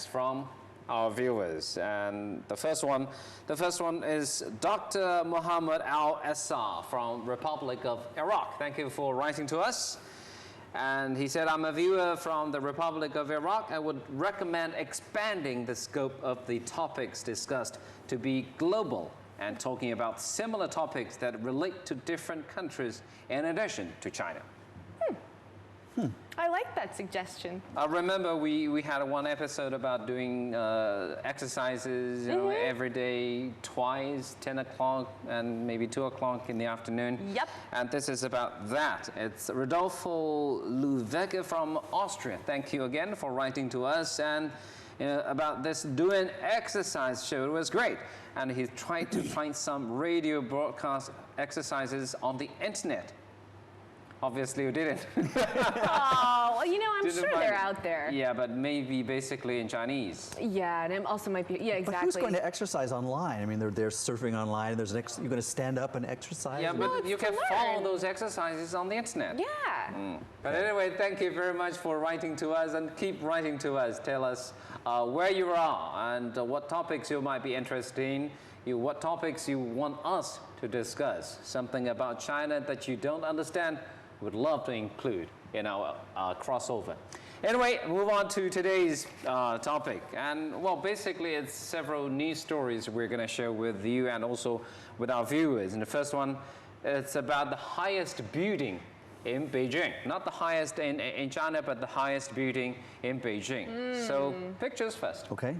From our viewers, and the first one is Dr. Muhammad Al-Assar from Republic of Iraq. Thank you for writing to us. And he said, I'm a viewer from the Republic of Iraq. I would recommend expanding the scope of the topics discussed to be global and talking about similar topics that relate to different countries in addition to China. I like that suggestion. I remember we had one episode about doing exercises, every day, twice, 10 o'clock and maybe 2 o'clock in the afternoon. Yep. And this is about that. It's Rodolfo Luvecke from Austria. Thank you again for writing to us. And about this doing exercise show, it was great. And he tried to find some radio broadcast exercises on the internet. Obviously, you didn't. Oh, well, I'm sure they're out there. Yeah, but maybe basically in Chinese. Yeah, and it also might be, yeah, exactly. But who's going to exercise online? I mean, they're surfing online. You're going to stand up and exercise? Yeah, but you can follow those exercises on the internet. Yeah. But anyway, thank you very much for writing to us, and keep writing to us. Tell us where you are and what topics you might be interested in. What topics you want us to discuss. Something about China that you don't understand. Would love to include in our crossover. Anyway, move on to today's topic. And well, basically it's several news stories we're going to share with you and also with our viewers. And the first one, it's about the highest building in Beijing. Not the highest in China, but the highest building in Beijing. So pictures first. Okay.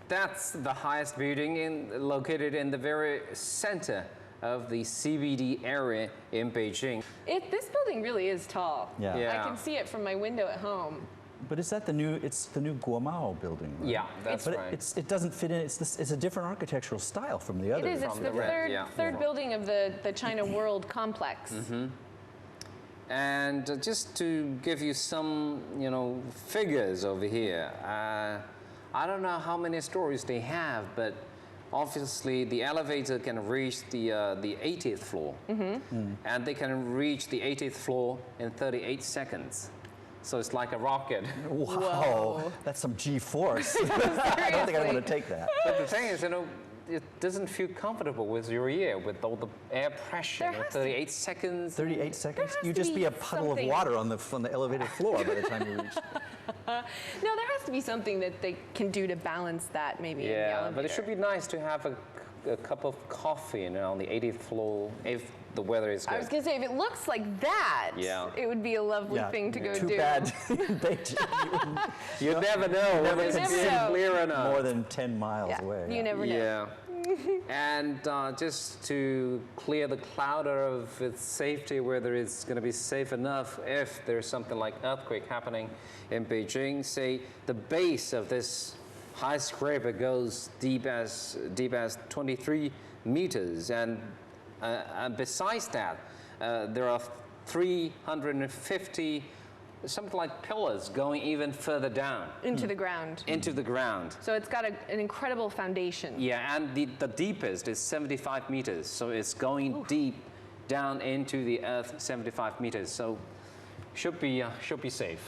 That's the highest building located in the very center of the CBD area in Beijing. This building really is tall. Yeah. I can see it from my window at home. But is that it's the new Guomao building, right? Yeah, that's right. But it doesn't fit in, it's a different architectural style from the other. It is, it's the third building of the China World Complex. And just to give you some, figures over here, I don't know how many stories they have, but obviously, the elevator can reach the 80th floor, and they can reach the 80th floor in 38 seconds. So it's like a rocket. Wow, Whoa. That's some G-force. I don't think I want to take that. But the thing is, it doesn't feel comfortable with your ear, with all the air pressure. 38 seconds. 38 seconds? You'd just be a puddle of water on the elevator floor by the time you reach. No, there has to be something that they can do to balance that, maybe. In the elevator. But it should be nice to have a cup of coffee on the 80th floor if the weather is good. I was going to say, if it looks like that, it would be a lovely thing to go do. Too bad in Beijing. You never know. Never it's clear enough. More than 10 miles away. You never know. Yeah. And just to clear the cloud of its safety, whether it's going to be safe enough if there's something like earthquake happening in Beijing, say the base of this high scraper goes deep as 23 meters, and besides that, there are 350 something like pillars going even further down. Into the ground. Into the ground. So it's got an incredible foundation. Yeah, and the deepest is 75 meters. So it's going deep down into the earth, 75 meters. So should be safe.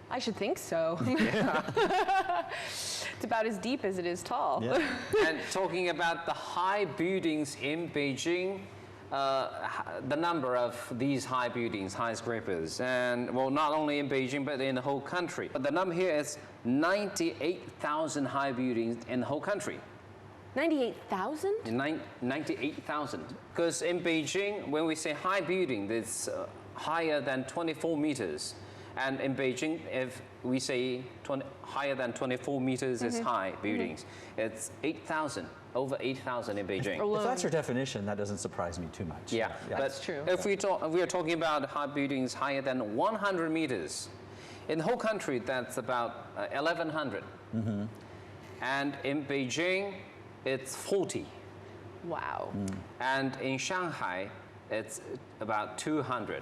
I should think so. It's about as deep as it is tall. Yeah. And talking about the high buildings in Beijing, the number of these high buildings, high scrapers, and well, not only in Beijing, but in the whole country. But the number here is 98,000 high buildings in the whole country. 98,000? 98,000. Because in Beijing, when we say high building, it's higher than 24 meters. And in Beijing, if we say higher than 24 meters is high buildings, it's 8,000. Over 8,000 in Beijing. If that's your definition, that doesn't surprise me too much. Yeah, that's true. If we are talking about high buildings higher than 100 meters, in the whole country, that's about 1,100. And in Beijing, it's 40. Wow. And in Shanghai, it's about 200.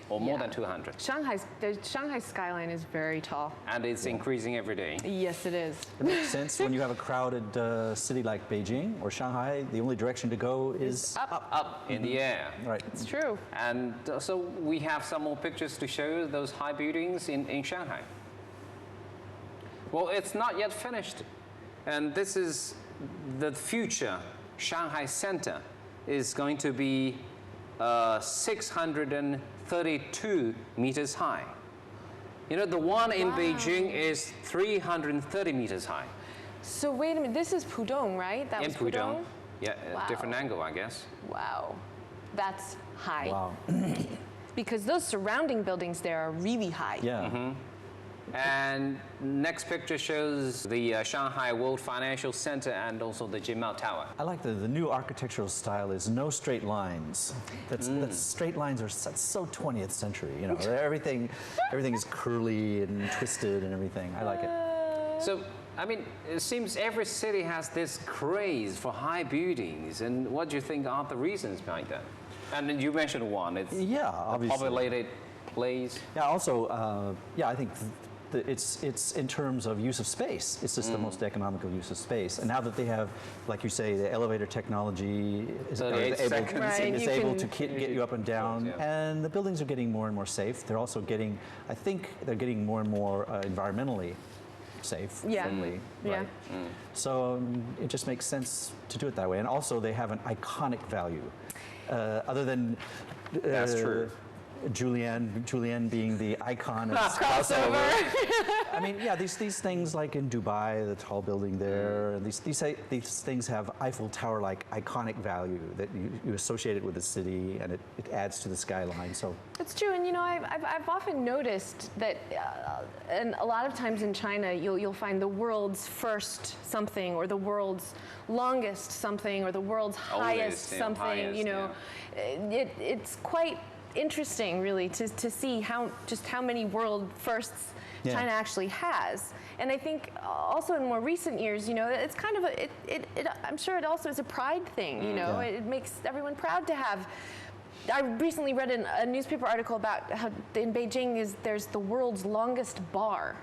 Or more than 200. The Shanghai skyline is very tall. And it's increasing every day. Yes, it is. It makes sense when you have a crowded city like Beijing or Shanghai, the only direction to go is up in the air. Right. It's true. And so we have some more pictures to show those high buildings in Shanghai. Well, it's not yet finished. And this is the future Shanghai Center is going to be 632 meters high. You know, the one in Beijing is 330 meters high. So wait a minute, this is Pudong, right? That In was Pudong? Yeah, Wow. a different angle, I guess. Wow, that's high. Wow. Because those surrounding buildings there are really high. Yeah. And next picture shows the Shanghai World Financial Center and also the Jinmao Tower. I like the new architectural style is no straight lines. That's straight lines are so 20th century. You know, everything is curly and twisted and everything. I like it. So, I mean, it seems every city has this craze for high buildings. And what do you think are the reasons behind that? And then you mentioned one. It's Yeah, a obviously. populated place. Yeah. Also, I think it's in terms of use of space. It's just the most economical use of space. And now that they have, like you say, the elevator technology is 38 seconds. Right, you able can- to get you up and down, Yeah. and the buildings are getting more and more safe. They're also getting, I think, they're getting more and more environmentally safe, Yeah. friendly. Yeah. Right? So it just makes sense to do it that way. And also, they have an iconic value, other than That's true. Julianne being the icon of crossover. I mean, yeah, these things like in Dubai, the tall building there, these things have Eiffel Tower-like iconic value that you associate it with the city, and it adds to the skyline. So It's true, and you know, I've often noticed that, and a lot of times in China, you'll find the world's first something, or the world's longest something, or the world's highest yeah, something. highest, You know, it's quite interesting, really, to see how many world firsts Yeah. China actually has. And I think also in more recent years, you know, it's kind of I'm sure it also is a pride thing. You know, Yeah. it makes everyone proud to have. I recently read a newspaper article about how in Beijing there's the world's longest bar.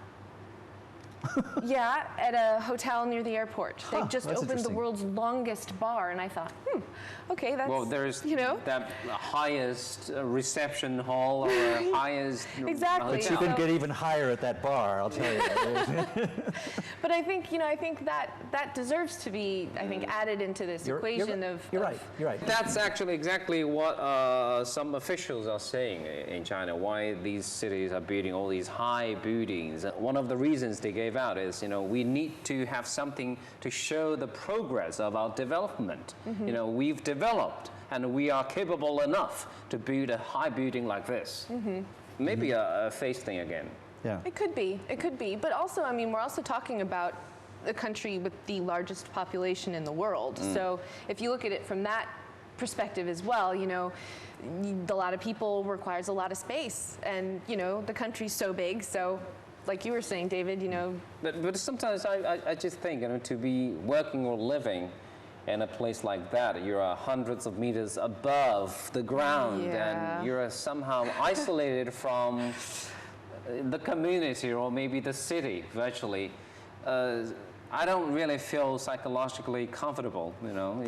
Yeah, at a hotel near the airport. They just that's opened the interesting. world's longest bar, and I thought, okay, that's, Well, there's you know. that highest reception hall or highest Exactly. but you hotel. can get even higher at that bar, I'll tell you. But I think, you know, that deserves to be, I think, added into this equation of. You're right. You're right. That's actually exactly what some officials are saying in China, why these cities are building all these high buildings. One of the reasons they gave out is, you know, we need to have something to show the progress of our development. You know, we've developed and we are capable enough to build a high building like this. Maybe a face thing again. Yeah. It could be. But also, I mean, we're also talking about the country with the largest population in the world. So if you look at it from that perspective as well, you know, a lot of people requires a lot of space. And, you know, the country's so big, so like you were saying, David, you know. But sometimes I just think, you know, to be working or living in a place like that, you're hundreds of meters above the ground, Yeah. and you're somehow isolated from the community or maybe the city virtually. I don't really feel psychologically comfortable, you know.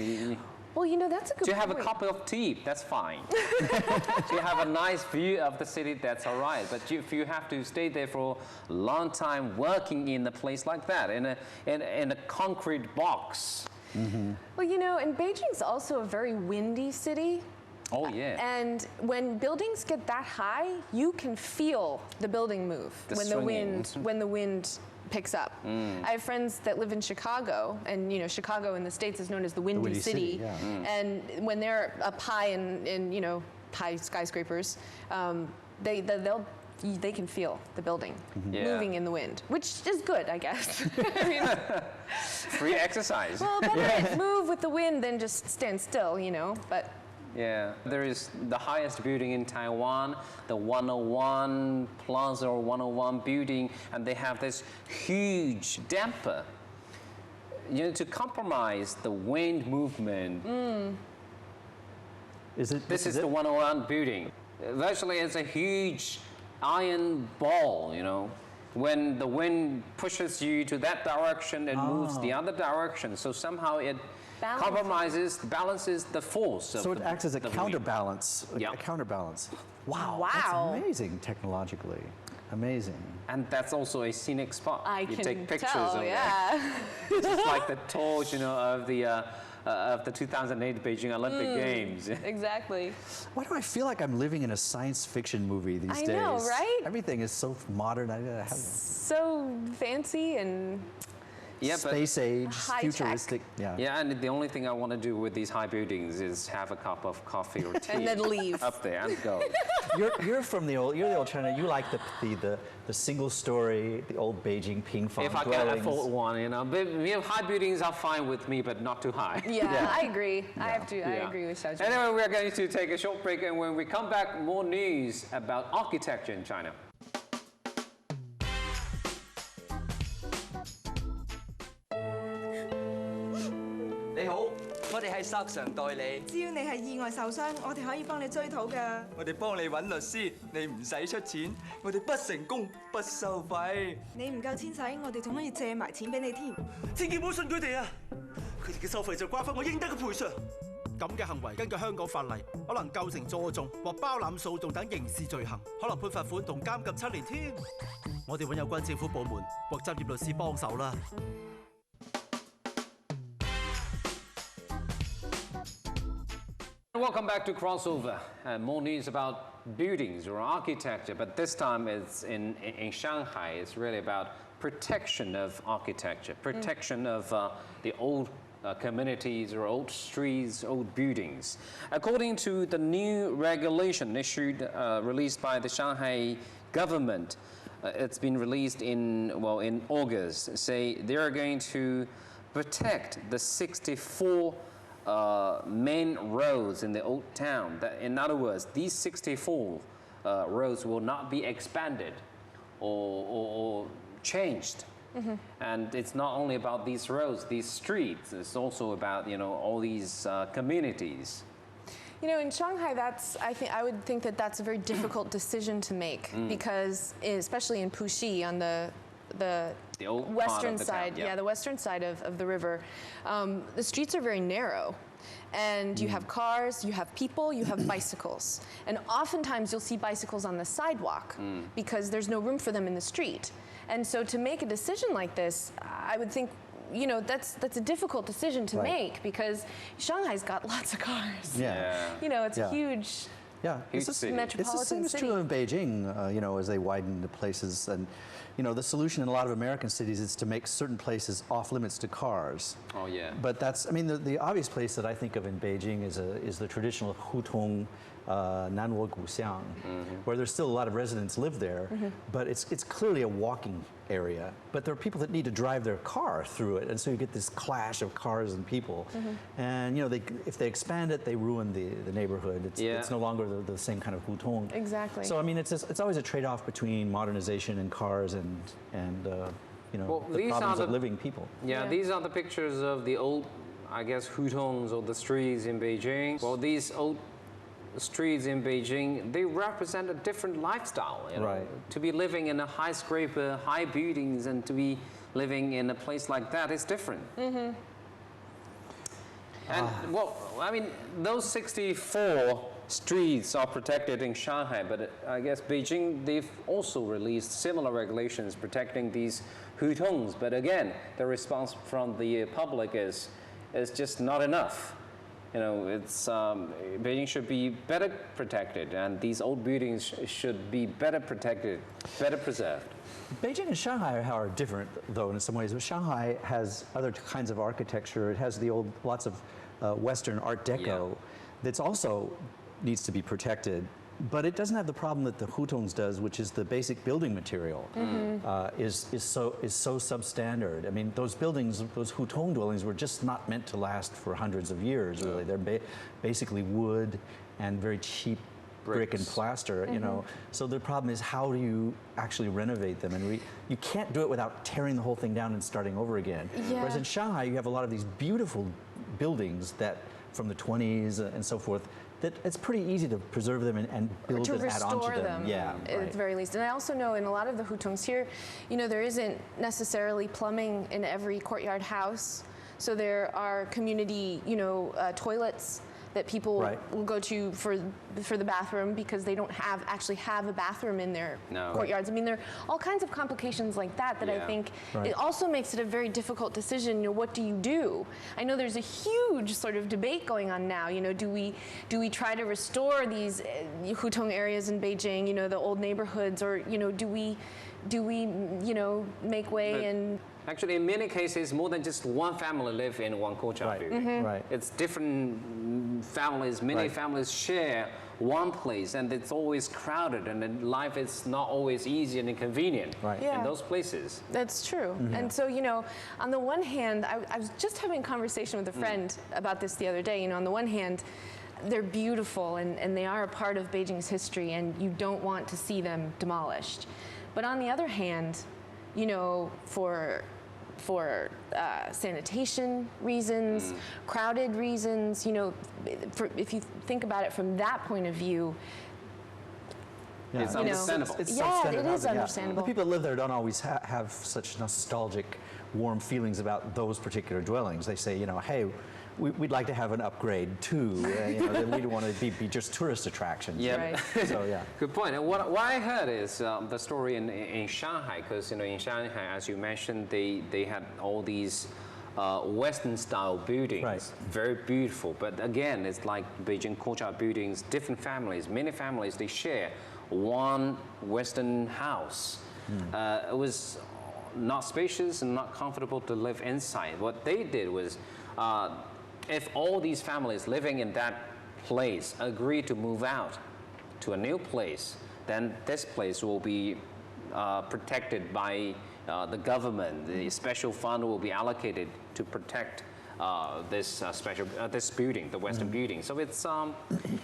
Well, you know, that's a good To have a point. cup of tea, that's fine. To have a nice view of the city, that's all right. But if you have to stay there for a long time working in a place like that, in a concrete box. Well, you know, and Beijing's also a very windy city. Oh, yeah. And when buildings get that high, you can feel the building move The when swinging. when the wind picks up. I have friends that live in Chicago, and you know, Chicago in the States is known as the Windy, Windy City, yeah. And when they're up high in you know, high skyscrapers, they can feel the building Yeah. moving in the wind, which is good, I guess. I mean, Free exercise. well, better to move with the wind than just stand still, you know. But Yeah, there is the highest building in Taiwan, the 101 Plaza or 101 building, and they have this huge damper, you know, to compromise the wind movement. Is it? This is the 101 building. Virtually, it's a huge iron ball, you know. When the wind pushes you to that direction, it moves the other direction. So somehow it balances the force. So it acts as a the wind. counterbalance. Yeah. A counterbalance. Wow. Wow. That's amazing technologically. Amazing. And that's also a scenic spot. I you can take pictures tell, of yeah. it. Just like the torch, of the 2008 Beijing Olympic Games. Exactly. Why do I feel like I'm living in a science fiction movie these days? I know, right? Everything is so modern. So fancy and Yeah, space age, high futuristic. tech. yeah, and the only thing I want to do with these high buildings is have a cup of coffee or tea and then leave. up there and go. You're the old China. You like the single story, the old Beijing Pingfang If I can dwellings. afford one, But, high buildings are fine with me, but not too high. Yeah, I agree. I Yeah. agree with Xiao Jun. Anyway, we're going to take a short break, and when we come back, more news about architecture in China. 你好，我哋係索償代理，只要你係意外受傷，我哋可以幫你追討㗎。我哋幫你揾律師，你唔使出錢，我哋不成功不收費。你唔夠錢使，我哋仲可以借埋錢俾你添。千祈唔好信佢哋啊！佢哋嘅收費就瓜分我應得嘅賠償。咁嘅行為根據香港法例，可能構成助訟或包攬訴訟等刑事罪行，可能判罰款同監禁7年添。我哋揾有關政府部門或執業律師幫手啦。 Welcome back to Crossover. More news about buildings or architecture, but this time it's in Shanghai. It's really about protection of architecture, protection of the old communities or old streets, old buildings. According to the new regulation released by the Shanghai government, it's been released in August. Say they are going to protect the 64 main roads in the old town. In other words, these 64 roads will not be expanded or changed. And it's not only about these roads, these streets. It's also about all these communities. In Shanghai, I would think that's a very difficult decision to make because, especially in Puxi, on the old western part of the side, town, yeah. the western side of the river, the streets are very narrow. And you have cars, you have people, you have bicycles. And oftentimes you'll see bicycles on the sidewalk because there's no room for them in the street. And so to make a decision like this, I would think, that's a difficult decision to make because Shanghai's got lots of cars. Yeah. It's huge. Yeah, Huge city. it's the Metropolitan same as city. true in Beijing, as they widen the places. And, the solution in a lot of American cities is to make certain places off limits to cars. Oh, yeah. But the obvious place that I think of in Beijing is the traditional hutong, Nanwo Guxiang, where there's still a lot of residents live there, but it's clearly a walking area. But there are people that need to drive their car through it, and so you get this clash of cars and people. And if they expand it, they ruin the neighborhood. It's no longer the same kind of hutong. Exactly. So it's always a trade-off between modernization and cars and the problems of living people. Yeah, these are the pictures of the old, I guess, hutongs or the streets in Beijing. Well, these old streets in Beijing, they represent a different lifestyle. Right. To be living in a high scraper, high buildings, and to be living in a place like that is different. And those 64 streets are protected in Shanghai, but I guess Beijing, they've also released similar regulations protecting these hutongs. But again, the response from the public is just not enough. Beijing should be better protected, and these old buildings should be better protected, better preserved. Beijing and Shanghai are different, though, in some ways. But Shanghai has other kinds of architecture. It has lots of Western Art Deco that's also needs to be protected. But it doesn't have the problem that the hutongs does, which is the basic building material is so substandard. I mean, those buildings, those hutong dwellings, were just not meant to last for hundreds of years. Really, they're basically wood and very cheap brick and plaster. So the problem is, how do you actually renovate them? And you can't do it without tearing the whole thing down and starting over again. Yeah. Whereas in Shanghai, you have a lot of these beautiful buildings that from the 20s and so forth. That it's pretty easy to preserve them and build and add on to them. Yeah, at the very least. And I also know in a lot of the hutongs here, there isn't necessarily plumbing in every courtyard house. So there are community, toilets that people Right. will go to for the bathroom because they don't actually have a bathroom in their courtyards. I mean, there are all kinds of complications like that I think it also makes it a very difficult decision. You know, what do you do? I know there's a huge sort of debate going on now. You know, do we try to restore these Hutong areas in Beijing? You know, the old neighborhoods, or you know, do we you know make way and actually, in many cases, more than just one family live in one courtyard building. Right. It's different families, many families share one place, and it's always crowded, and then life is not always easy and convenient in those places. That's true. And so, you know, on the one hand, I was just having a conversation with a friend about this the other day. You know, on the one hand, they're beautiful and they are a part of Beijing's history, and you don't want to see them demolished. But on the other hand, you know, for sanitation reasons, crowded reasons, you know, if you think about it from that point of view, it's understandable. It's Yeah, substandard it is housing, understandable. The people that live there don't always have such nostalgic, warm feelings about those particular dwellings. They say, you know, hey, we'd like to have an upgrade too. You know, we don't want to be just tourist attractions. Yeah. Right. So yeah. Good point. And what I heard is the story in Shanghai, because you know in Shanghai, as you mentioned, they had all these Western-style buildings, very beautiful. But again, it's like Beijing courtyard buildings. Different families, many families, they share one Western house. It was not spacious and not comfortable to live inside. What they did was, if all these families living in that place agree to move out to a new place, then this place will be protected by the government. The special fund will be allocated to protect this building, the Western building. So it's,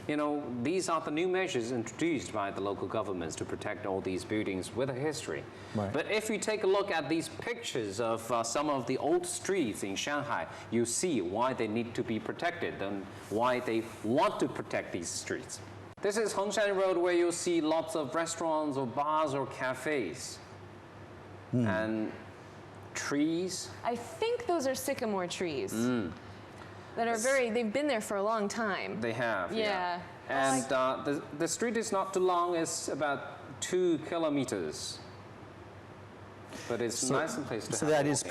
you know, these are the new measures introduced by the local governments to protect all these buildings with a history. Right. But if you take a look at these pictures of some of the old streets in Shanghai, you see why they need to be protected and why they want to protect these streets. This is Hongshan Road, where you'll see lots of restaurants or bars or cafes. And trees. I think those are sycamore trees that are they've been there for a long time. They have, Yeah. And the street is not too long, it's about 2 kilometers. But it's a nice place to have. So that is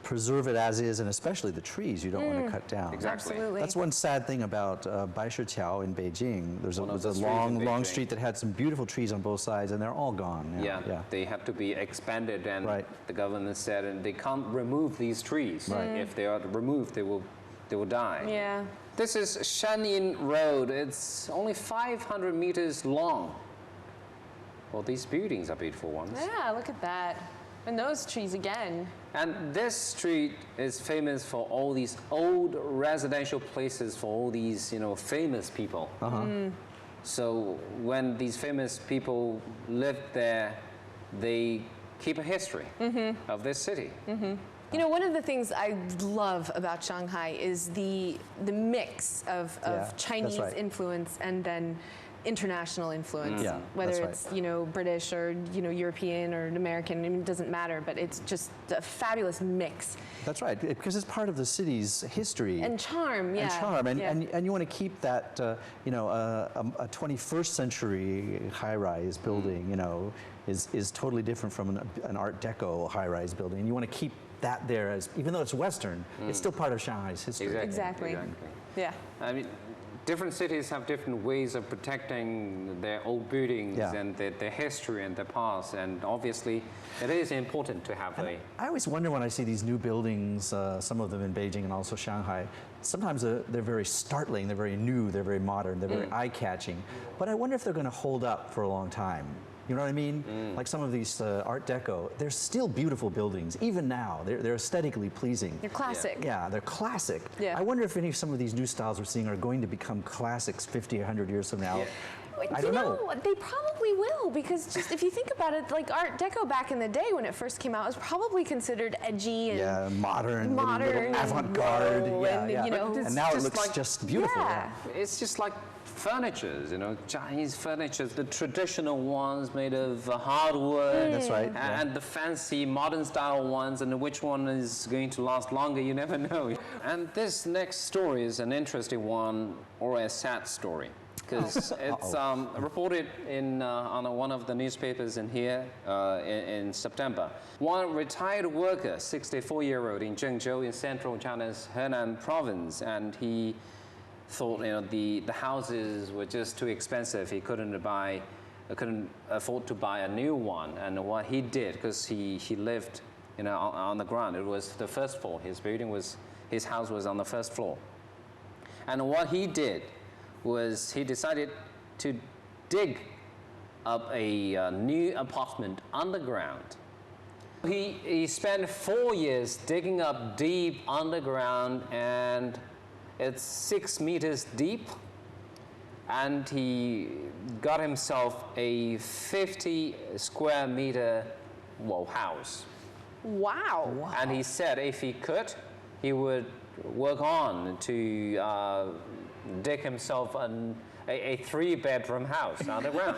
preserve it as is, and especially the trees you don't want to cut down. Exactly. Absolutely. That's one sad thing about Baishiqiao in Beijing. There's One of a the streets long, in long Beijing. street that had some beautiful trees on both sides, and they're all gone. Yeah, they have to be expanded, and Right. the government said and they can't remove these trees. If they are removed, they will die. Yeah. This is Shanyin Road. It's only 500 meters long. Well, these buildings are beautiful ones. Yeah, look at that. And those trees again. And this street is famous for all these old residential places for all these, you know, famous people. So when these famous people lived there, they keep a history of this city. You know, one of the things I love about Shanghai is the mix of that's Chinese right. influence and then international influence, Yeah, whether that's it's, you know, British or, you know, European or American, I mean, it doesn't matter, but it's just a fabulous mix. That's right, because it's part of the city's history. And charm, yeah. And charm, and, yeah. and you want to keep that, you know, a 21st century high-rise building, you know, is totally different from an Art Deco high-rise building. And you want to keep that there, as even though it's Western, it's still part of Shanghai's history. Exactly. Yeah. I mean, different cities have different ways of protecting their old buildings and their history and their past, and obviously it is important to have I always wonder when I see these new buildings, some of them in Beijing and also Shanghai, sometimes they're very startling, they're very new, they're very modern, they're very eye-catching, but I wonder if they're going to hold up for a long time. You know what I mean? Like some of these Art Deco, they're still beautiful buildings, even now. They're aesthetically pleasing. They're classic. Yeah, they're classic. Yeah. I wonder if some of these new styles we're seeing are going to become classics 50, 100 years from now. I don't know. They probably will, because just if you think about it, like Art Deco back in the day when it first came out was probably considered edgy and modern, modern avant-garde. and, Yeah, yeah. you know, And now it just looks like- just beautiful. Yeah. It's just like furnitures, Chinese furnitures, the traditional ones made of hardwood. That's right. And the fancy modern style ones, and which one is going to last longer, you never know. And this next story is an interesting one, or a sad story, because it's reported on one of the newspapers in here in September. One retired worker, 64-year-old in Zhengzhou in central China's Henan province, and he thought the houses were just too expensive. He couldn't afford to buy a new one. And what he did, because he lived on the ground, it was the first floor. His house was on the first floor. And what he did was he decided to dig up a new apartment underground. He spent 4 years digging up deep underground, and it's 6 meters deep, and he got himself a 50 square meter house. Wow. And he said if he could, he would work on to dig himself a 3-bedroom house underground.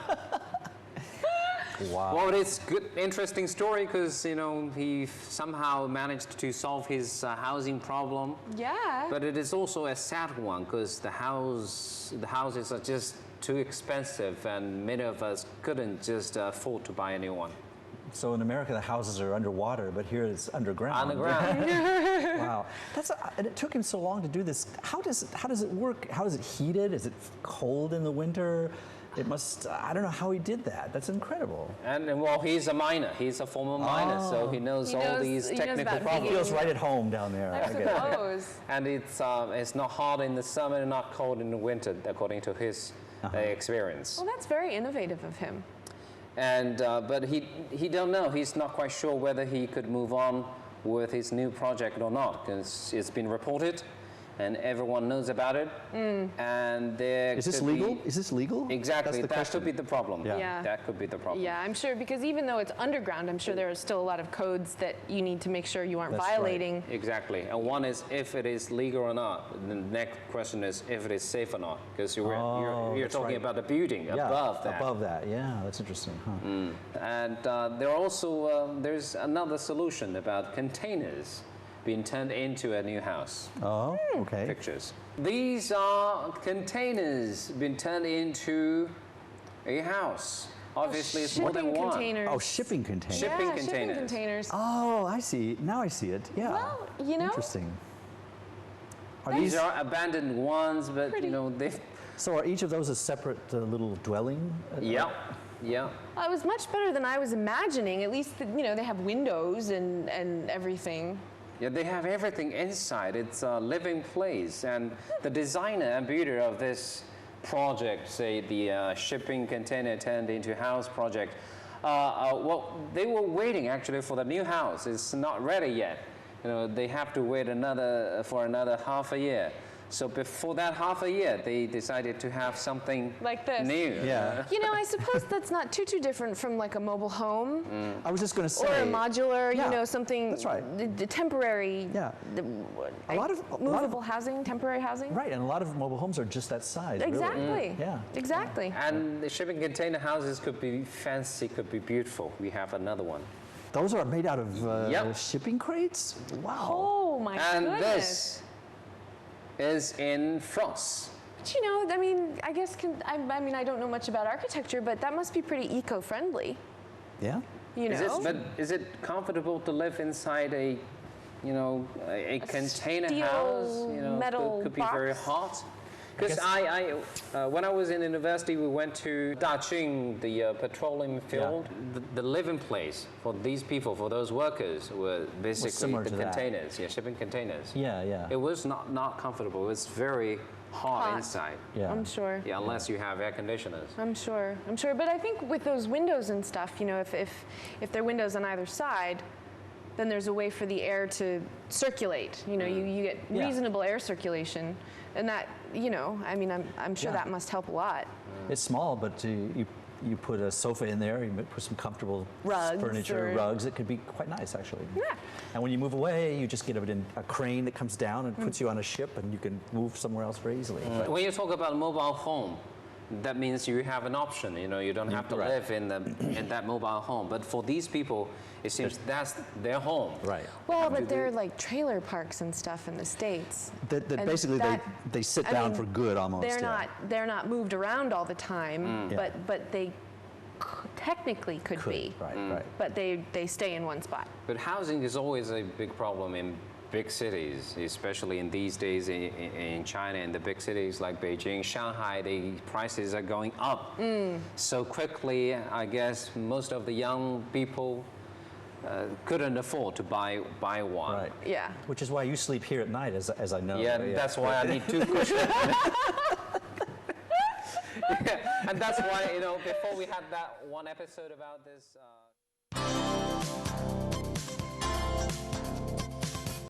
Wow. Well, it's good, interesting story, because he somehow managed to solve his housing problem. Yeah. But it is also a sad one, because the houses are just too expensive, and many of us couldn't just afford to buy a new one. So in America, the houses are underwater, but here it's underground. Underground. Wow. And it took him so long to do this. How does it work? How is it heated? Is it cold in the winter? It must, I don't know how he did that. That's incredible. And well, he's a miner. He's a former miner, so he knows all these technical problems. He feels right at home down there. I suppose. And it's not hot in the summer and not cold in the winter, according to his experience. Well, that's very innovative of him. And but he don't know. He's not quite sure whether he could move on with his new project or not, because it's been reported, and everyone knows about it. And there Is this legal? Is this legal? Exactly. That's the That could be the problem. Yeah. That could be the problem. Yeah, I'm sure, because even though it's underground, I'm sure there are still a lot of codes that you need to make sure you aren't That's violating. right. Exactly. And one is if it is legal or not. The next question is if it is safe or not, because you're that's talking right. about the building above that. Above that, yeah, that's interesting, huh? And there are also there's another solution about containers being turned into a new house. Oh, okay. Pictures. These are containers being turned into a house. Obviously, it's more than Shipping one. containers. Oh, shipping containers. Shipping Yeah, shipping containers. containers. Oh, I see. Now I see it. Yeah. Well, Interesting. Are These these? are abandoned ones, but Pretty. they've. So are each of those a separate little dwelling? Yeah. Yeah. Well, it was much better than I was imagining. At least, they have windows and everything. Yeah, they have everything inside. It's a living place. And the designer and builder of this project, say the shipping container turned into house project, well, they were waiting actually for the new house. It's not ready yet. They have to wait for another half a year. So before that half a year, they decided to have something Like this. new. Yeah. I suppose that's not too different from like a mobile home I was just going to say. or a modular, Yeah, something. that's right. The temporary. Yeah. A lot of- movable housing, temporary housing. Right, and a lot of mobile homes are just that size. really. Exactly. Yeah. Exactly. And the shipping container houses could be fancy, could be beautiful. We have another one. Those are made out of Yep. shipping crates? Wow. Oh my And goodness. this is in France. But I guess I don't know much about architecture, but that must be pretty eco-friendly. Yeah? Is it comfortable to live inside a container steel house? metal could be very box? hot. Because when I was in university, we went to Daqing, the petroleum field. The living place for these people, for those workers, were basically similar the to that. containers, shipping containers. Yeah, yeah. It was not comfortable. It was very hot inside. Yeah. I'm sure. Yeah, unless you have air conditioners. I'm sure. But I think with those windows and stuff, if there are windows on either side, then there's a way for the air to circulate. You get Yeah. reasonable air circulation, and that, I'm sure Yeah. that must help a lot. It's small, but you put a sofa in there, you put some comfortable Rugs furniture, or- rugs. It could be quite nice, actually. Yeah. And when you move away, you just get it in a crane that comes down and puts you on a ship, and you can move somewhere else very easily. But When you talk about mobile home, that means you have an option. You know, you don't have to Right. live in that mobile home. But for these people, it seems that's their home. Right. Well, but they're like trailer parks and stuff in the States. That And basically that- they sit I down mean, for good almost. They're not moved around all the time, Yeah. but they technically could be. Right, right. But they stay in one spot. But housing is always a big problem in big cities, especially in these days in China. In the big cities like Beijing, Shanghai, the prices are going up so quickly. I guess most of the young people couldn't afford to buy one. Right. Yeah. Which is why you sleep here at night, as I know. Yeah, that's why I need 2 cushions. Yeah, and that's why, you know, before we had that one episode about this.